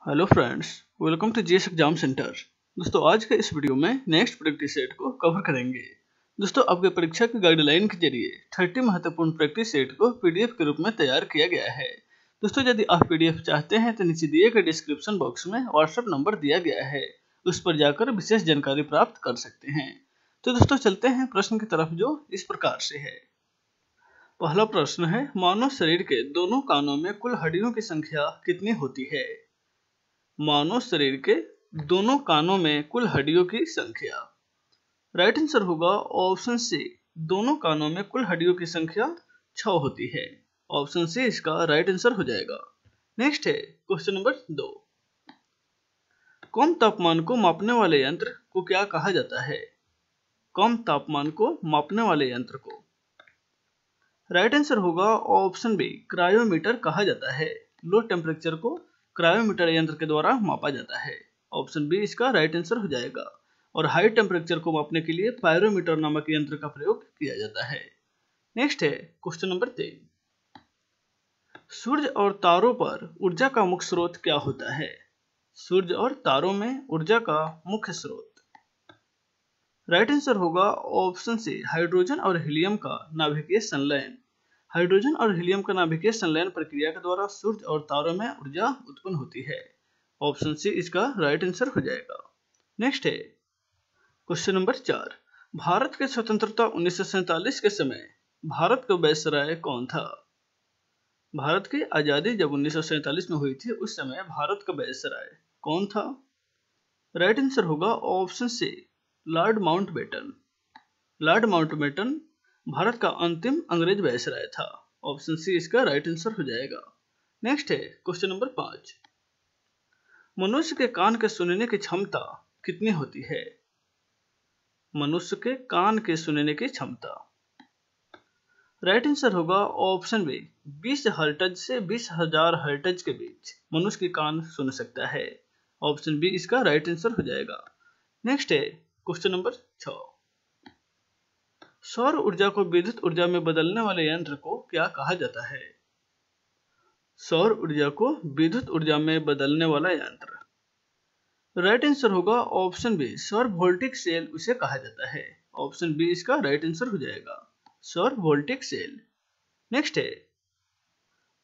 Hello friends, welcome to GS exam centre. दोस्तों, आज के इस वीडियो में नेक्स्ट प्रैक्टिस सेट को कवर करेंगे। दोस्तों, आपके परीक्षा की गाइडलाइन के जरिए 30 महत्वपूर्ण प्रैक्टिस सेट को पीडीएफ के रूप में तैयार किया गया है। दोस्तों, यदि आप पीडीएफ चाहते हैं तो नीचे दिए गए डिस्क्रिप्शन बॉक्स में व्हाट्सएप नंबर दिया गया है, उस पर जाकर विशेष जानकारी प्राप्त कर सकते हैं। तो दोस्तों, चलते हैं प्रश्न की तरफ, जो इस प्रकार से है। पहला प्रश्न है, मानव शरीर के दोनों कानों में कुल हड्डियों की संख्या कितनी होती है? मानव शरीर के दोनों कानों में कुल हड्डियों की संख्या। राइट आंसर होगा ऑप्शन सी, दोनों कानों में कुल हड्डियों की संख्या 6 होती है। ऑप्शन सी इसका राइट आंसर हो जाएगा। नेक्स्ट है क्वेश्चन नंबर 2। कम तापमान को मापने वाले यंत्र को क्या कहा जाता है? कम तापमान को मापने वाले यंत्र को राइट आंसर होगा ऑप्शन बी, क्रायोमीटर कहा जाता है। लो टेम्परेचर को क्रायोमीटर यंत्र के द्वारा मापा जाता है। ऑप्शन बी इसका राइट आंसर हो जाएगा। और हाई टेम्परेचर को मापने के लिए पायरोमीटर नामक यंत्र का प्रयोग किया जाता है। नेक्स्ट है क्वेश्चन नंबर 3। सूर्य और तारों पर ऊर्जा का मुख्य स्रोत क्या होता है? सूर्य और तारों में ऊर्जा का मुख्य स्रोत। राइट आंसर होगा ऑप्शन सी, हाइड्रोजन और हीलियम का नाभिकीय संलयन। हाइड्रोजन और हीलियम का नाभिकीय संलयन प्रक्रिया के द्वारा सूर्य और तारों में ऊर्जा उत्पन्न होती है। ऑप्शन सी इसका राइट आंसर हो जाएगा। नेक्स्ट है क्वेश्चन नंबर 4। भारत के स्वतंत्रता 1947 के समय भारत का वायसराय कौन था? भारत की आजादी जब 1947 में हुई थी, उस समय भारत का वायसराय कौन था? राइट आंसर होगा option C, Lord Mountbatten. Lord Mountbatten Bharat का अंतिम अंग्रेज वायसराय था। ऑप्शन सी इसका राइट आंसर हो जाएगा। नेक्स्ट है क्वेश्चन नंबर 5। मनुष्य के कान के सुनने की क्षमता कितनी होती है? मनुष्य के कान के सुनने की क्षमता। राइट आंसर होगा ऑप्शन बी, 20 हर्ट्ज से 20,000 हर्ट्ज के बीच मनुष्य के कान सुन सकता है। ऑप्शन बी इसका राइट आंसर हो जाएगा। नेक्स्ट है क्वेश्चन नंबर 6। सौर ऊर्जा को विद्युत ऊर्जा में बदलने वाले यंत्र को क्या कहा जाता है? सौर ऊर्जा को विद्युत ऊर्जा में बदलने वाला यंत्र। राइट आंसर होगा ऑप्शन बी, सौर वोल्टिक सेल उसे कहा जाता है। ऑप्शन बी इसका राइट आंसर हो जाएगा, सौर वोल्टिक सेल। नेक्स्ट है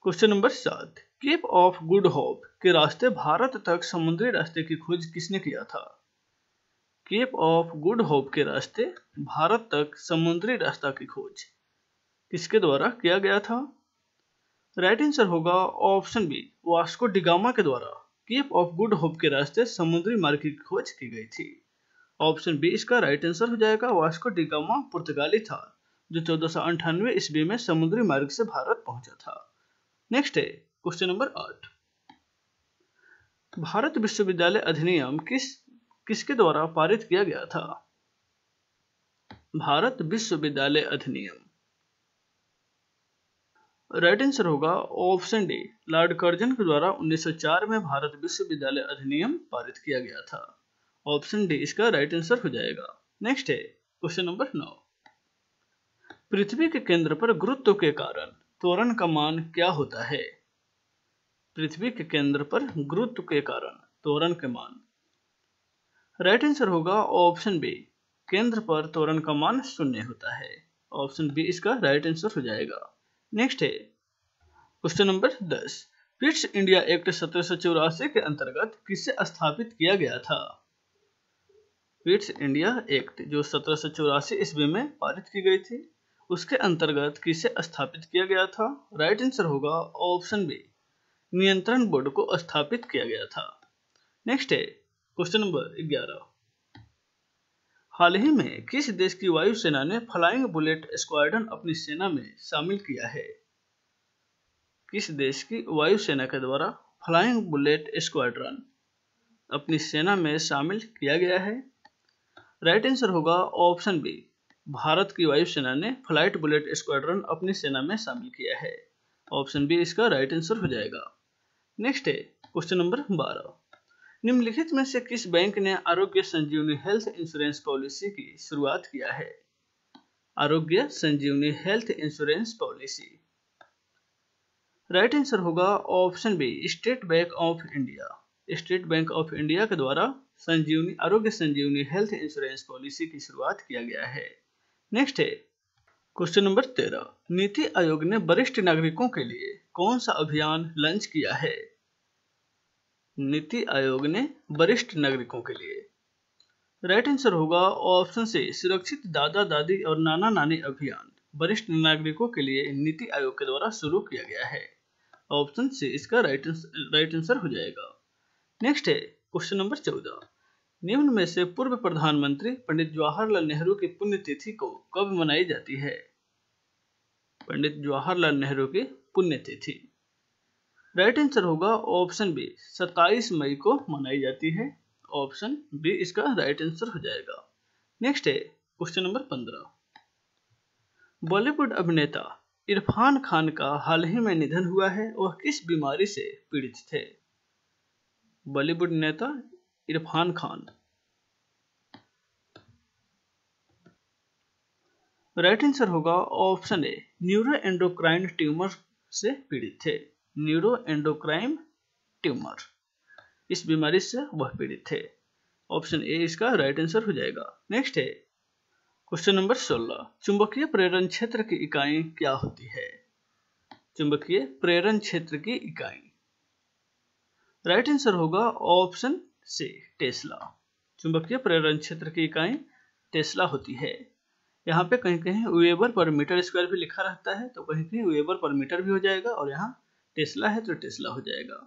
question number 7। Cape of Good Hope के रास्ते भारत तक समुद्री रास्ते की खोज किसने किया था? केप ऑफ गुड होप के रास्ते भारत तक समुद्री रास्ता की खोज किसके द्वारा किया गया था? राइट आंसर होगा ऑप्शन बी, वास्को डिगामा के द्वारा केप ऑफ गुड होप के रास्ते समुद्री मार्ग की खोज की गई थी। ऑप्शन बी इसका राइट आंसर हो जाएगा। वास्को डिगामा पुर्तगाली था जो 1498 ईस्वी में समुद्री मार्ग से भारत पहुंचा था। नेक्स्ट है क्वेश्चन नंबर 8। भारत विश्वविद्यालय अधिनियम किसके द्वारा पारित किया गया था? भारत विश्वविद्यालय अधिनियम। राइट आंसर होगा ऑप्शन डी, लॉर्ड कर्जन के द्वारा 1904 में भारत विश्वविद्यालय अधिनियम पारित किया गया था। ऑप्शन डी इसका राइट आंसर हो जाएगा। नेक्स्ट है क्वेश्चन नंबर 9। पृथ्वी के केंद्र पर गुरुत्व के कारण त्वरण का मान क्या होता है? पृथ्वी के केंद्र पर गुरुत्व के कारण त्वरण के मान। राइट आंसर होगा ऑप्शन बी, केंद्र पर त्वरण का मान 0 होता है। ऑप्शन बी इसका राइट आंसर हो जाएगा। नेक्स्ट है question number 10। Pitt's India act 1784 के अंतर्गत किसे स्थापित किया गया था? पिट्स इंडिया एक्ट जो 1784 ईस्वी में पारित की गई थी, उसके अंतर्गत किसे स्थापित किया गया था? राइट आंसर होगा ऑप्शन बी, नियंत्रण बोर्ड को स्थापित किया गया था। नेक्स्ट है क्वेश्चन नंबर 11। हाल ही में किस देश की वायुसेना ने फ्लाइंग बुलेट स्क्वाड्रन अपनी सेना में शामिल किया है? किस देश की वायुसेना के द्वारा फ्लाइंग बुलेट स्क्वाड्रन अपनी सेना में शामिल किया गया है? राइट आंसर होगा ऑप्शन बी, भारत की वायुसेना ने फ्लाइट बुलेट स्क्वाड्रन अपनी सेना में शामिल किया है। ऑप्शन बी इसका राइट आंसर हो जाएगा। नेक्स्ट है क्वेश्चन नंबर 12। निम्नलिखित में से किस बैंक ने आरोग्य संजीवनी हेल्थ इंश्योरेंस पॉलिसी की शुरुआत किया है? Arogya Sanjeevani health insurance policy. Right answer होगा option B, State Bank of India. State Bank of India के द्वारा संजीवनी आरोग्य संजीवनी हेल्थ इंश्योरेंस पॉलिसी की शुरुआत किया गया है। नेक्स्ट है क्वेश्चन नंबर 13, नीति आयोग ने वरिष्ठ नागरिकों के लिए कौन सा अभियान लॉन्च किया है? नीति आयोग ने वरिष्ठ नागरिकों के लिए, राइट आंसर होगा ऑप्शन से सुरक्षित दादा दादी और नाना नानी अभियान वरिष्ठ नागरिकों के लिए नीति आयोग के द्वारा शुरू किया गया है। ऑप्शन से इसका राइट आंसर हो जाएगा। नेक्स्ट है क्वेश्चन नंबर 14, निम्न में से पूर्व प्रधानमंत्री पंडित जवाहरलाल नेहरू की पुण्यतिथि को कब मनाई जाती है? पंडित जवाहरलाल नेहरू की पुण्यतिथि, राइट आंसर होगा ऑप्शन बी 27 मई को मनाई जाती है। ऑप्शन बी इसका राइट आंसर हो जाएगा। नेक्स्ट है क्वेश्चन नंबर 15, बॉलीवुड अभिनेता इरफान खान का हाल ही में निधन हुआ है, वह किस बीमारी से पीड़ित थे? बॉलीवुड नेता इरफान खान, राइट आंसर होगा option A neuro endocrine tumour से पीड़ित थे। न्यूरो एंडोक्राइन ट्यूमर, इस बीमारी से वह पीड़ित थे। ऑप्शन ए इसका राइट आंसर हो जाएगा। नेक्स्ट है क्वेश्चन नंबर 16, चुंबकीय प्रेरण क्षेत्र की इकाई क्या होती है? चुंबकीय प्रेरण क्षेत्र की इकाई, राइट आंसर होगा ऑप्शन सी टेस्ला। चुंबकीय प्रेरण क्षेत्र की इकाई टेस्ला होती है। यहाँ पे कहीं कहीं वेबर पर मीटर स्क्वायर भी लिखा रहता है, तो कहीं कहीं वेबर पर मीटर भी हो जाएगा, और यहाँ टेस्ला है तो टेस्ला हो जाएगा।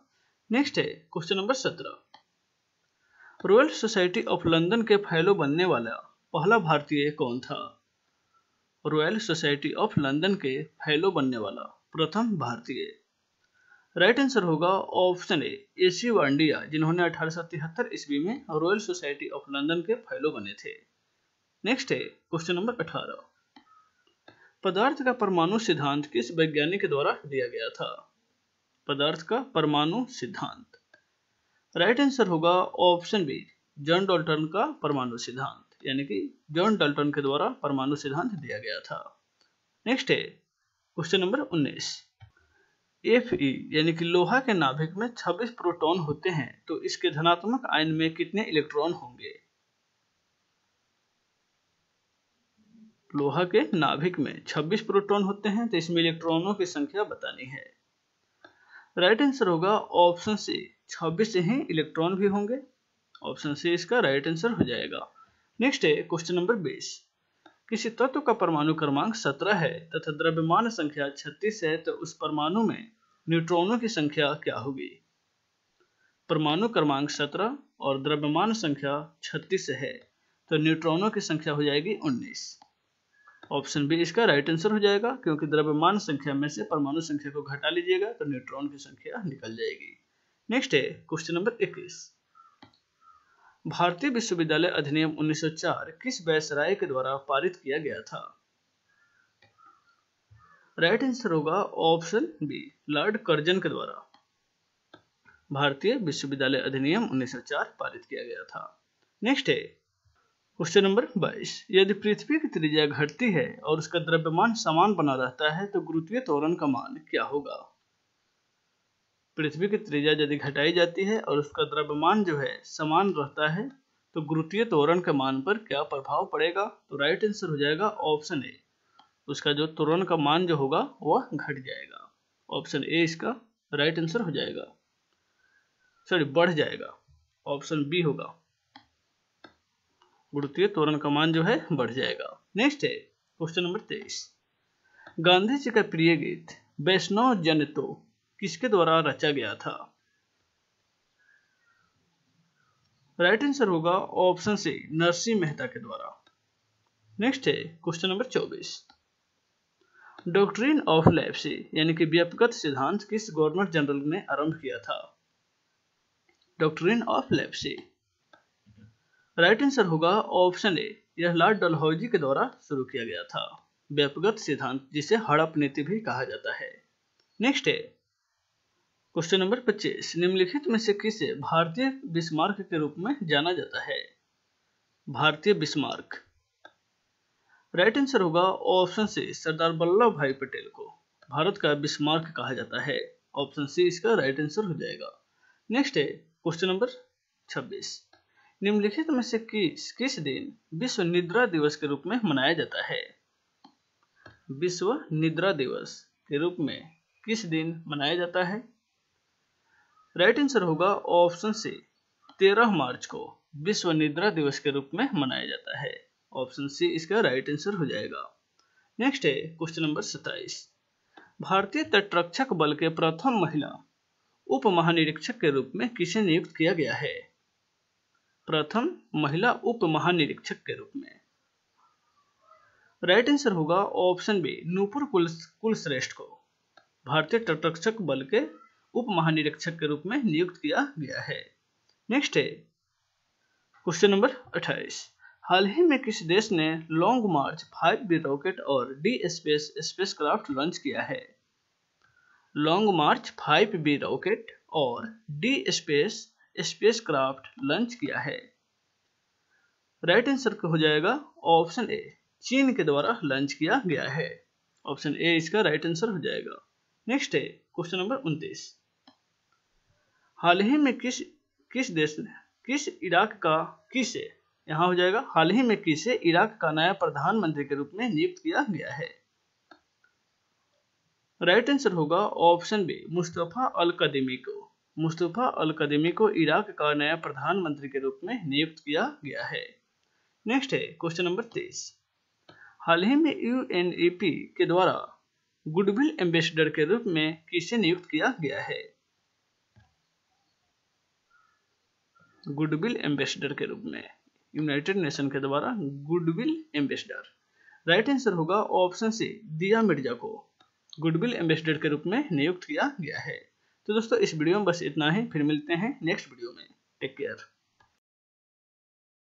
नेक्स्ट है question number 17, royal society of London के फेलो बनने वाला पहला भारतीय कौन था? रॉयल सोसाइटी ऑफ लंदन के फेलो बनने वाला प्रथम भारतीय, राइट आंसर होगा ऑप्शन ए एसी वांडिया, जिन्होंने 1873 ईस्वी में रॉयल सोसाइटी ऑफ लंदन के फेलो बने थे। नेक्स्ट है क्वेश्चन नंबर 18, पदार्थ का परमाणु सिद्धांत किस वैज्ञानिक के द्वारा दिया गया था? पदार्थ का परमाणु सिद्धांत, राइट आंसर होगा ऑप्शन बी जॉन डाल्टन का परमाणु सिद्धांत, यानी कि जॉन डाल्टन के द्वारा परमाणु सिद्धांत दिया गया था। नेक्स्ट है क्वेश्चन नंबर 19, Fe यानी कि लोहा के नाभिक में 26 प्रोटॉन होते हैं, तो इसके धनात्मक आयन में कितने इलेक्ट्रॉन होंगे? लोहा के नाभिक में 26 प्रोटॉन होते हैं, तो इसमें इलेक्ट्रॉनों की संख्या बतानी है। राइट आंसर होगा ऑप्शन सी 26 ही इलेक्ट्रॉन भी होंगे। ऑप्शन सी इसका राइट आंसर हो जाएगा। नेक्स्ट है क्वेश्चन नंबर 20, किसी तत्व का परमाणु क्रमांक 17 है तथा द्रव्यमान संख्या 36 है, तो उस परमाणु में न्यूट्रॉनों की संख्या क्या होगी? परमाणु क्रमांक 17 और द्रव्यमान संख्या 36 है, तो न्यूट्रॉनों की संख्या हो जाएगी 19। ऑप्शन बी इसका राइट आंसर हो जाएगा, क्योंकि द्रव्यमान संख्या में से परमाणु संख्या को घटा लीजिएगा तो न्यूट्रॉन की संख्या निकल जाएगी। नेक्स्ट है क्वेश्चन नंबर 21, भारतीय विश्वविद्यालय अधिनियम 1904 किस वायसराय के द्वारा पारित किया गया था? राइट आंसर होगा ऑप्शन बी लॉर्ड कर्जन के द्वारा भारतीय विश्वविद्यालय अधिनियम 1904 पारित किया गया था। नेक्स्ट है क्वेश्चन नंबर 22, यदि पृथ्वी की त्रिज्या घटती है और उसका द्रव्यमान समान बना रहता है, तो गुरुत्वीय त्वरण का मान क्या होगा? पृथ्वी की त्रिज्या यदि घटाई जाती है और उसका द्रव्यमान जो है समान रहता है, तो गुरुत्वीय त्वरण के मान पर क्या प्रभाव पड़ेगा? तो राइट आंसर हो जाएगा ऑप्शन ए, उसका जो त्वरण का मान जो होगा वह घट जाएगा। ऑप्शन ए इसका राइट आंसर हो जाएगा, सॉरी बढ़ जाएगा। ऑप्शन बी होगा, गुरुत्वीय त्वरण का मान जो है बढ़ जाएगा। नेक्स्ट है क्वेश्चन नंबर 23, गांधी जी का प्रिय गीत वैष्णव जन तो किसके द्वारा रचा गया था? राइट आंसर होगा ऑप्शन सी नरसिंह मेहता के द्वारा। नेक्स्ट है क्वेश्चन नंबर 24, डॉक्ट्रिन ऑफ लेप्सी यानी कि व्यक्तिगत सिद्धांत किस गवर्नर जनरल ने आरंभ किया था? डॉक्ट्रिन ऑफ लेप्सी, राइट आंसर होगा ऑप्शन ए, यह लॉर्ड डलहौजी के द्वारा शुरू किया गया था। व्यक्तिगत सिद्धांत जिसे हड़प नीति भी कहा जाता है। नेक्स्ट है क्वेश्चन नंबर 25, निम्नलिखित में से किसे भारतीय बिस्मार्क के रूप में जाना जाता है? भारतीय बिस्मार्क, राइट आंसर होगा ऑप्शन सी सरदार वल्लभ भाई पटेल को भारत का बिस्मार्क कहा जाता है। ऑप्शन सी इसका राइट आंसर हो जाएगा। नेक्स्ट है क्वेश्चन नंबर 26, निम्नलिखित में से किस दिन विश्व निद्रा दिवस के रूप में मनाया जाता है? विश्व निद्रा दिवस के रूप में किस दिन मनाया जाता है? राइट आंसर होगा ऑप्शन सी, 13 मार्च को विश्व निद्रा दिवस के रूप में मनाया जाता है। ऑप्शन सी इसका राइट आंसर हो जाएगा। नेक्स्ट है क्वेश्चन नंबर 27, भारतीय तटरक्षक बल के प्रथम महिला उप महानिरीक्षक के रूप में किसे नियुक्त किया गया है? प्रथम महिला उप महानिरीक्षक के रूप में राइट आंसर होगा ऑप्शन बी, नूपुर कुलश्रेष्ठ को भारतीय तटरक्षक बल के उप महानिरीक्षक के रूप में नियुक्त किया गया है। नेक्स्ट है क्वेश्चन नंबर 28, हाल ही में किस देश ने लॉन्ग मार्च 5B रॉकेट और डी स्पेस स्पेसक्राफ्ट लॉन्च किया है? लॉन्ग मार्च 5B रॉकेट और डी स्पेस स्पेसक्राफ्ट लॉन्च किया है। राइट आंसर हो जाएगा ऑप्शन ए, चीन के द्वारा लॉन्च किया गया है। ऑप्शन ए इसका राइट आंसर हो जाएगा। नेक्स्ट है क्वेश्चन नंबर 29, हाल ही में किस देश ने यहाँ हो जाएगा हाल ही में किसे इराक का नया प्रधानमंत्री के रूप में नियुक्त किया गया है? राइट आंसर होगा ऑप्शन बी, मुस्तफा अल कदीमी को। मुस्तफा अल कदीमी को इराक का नया प्रधानमंत्री के रूप में नियुक्त किया गया है। नेक्स्ट है क्वेश्चन नंबर 23, हाल ही में यूएनईपी के द्वारा गुडविल एम्बेसडर के रूप में किसे नियुक्त किया गया है? गुडविल एम्बेसडर के रूप में यूनाइटेड नेशन के द्वारा गुडविल एम्बेसडर। राइट आंसर होगा ऑप्शन सी, दिया मिर्जा को गुडविल एम्बेसडर के रूप में नियुक्त किया गया है। तो दोस्तों इस वीडियो में बस इतना ही, फिर मिलते हैं नेक्स्ट वीडियो में। Take care.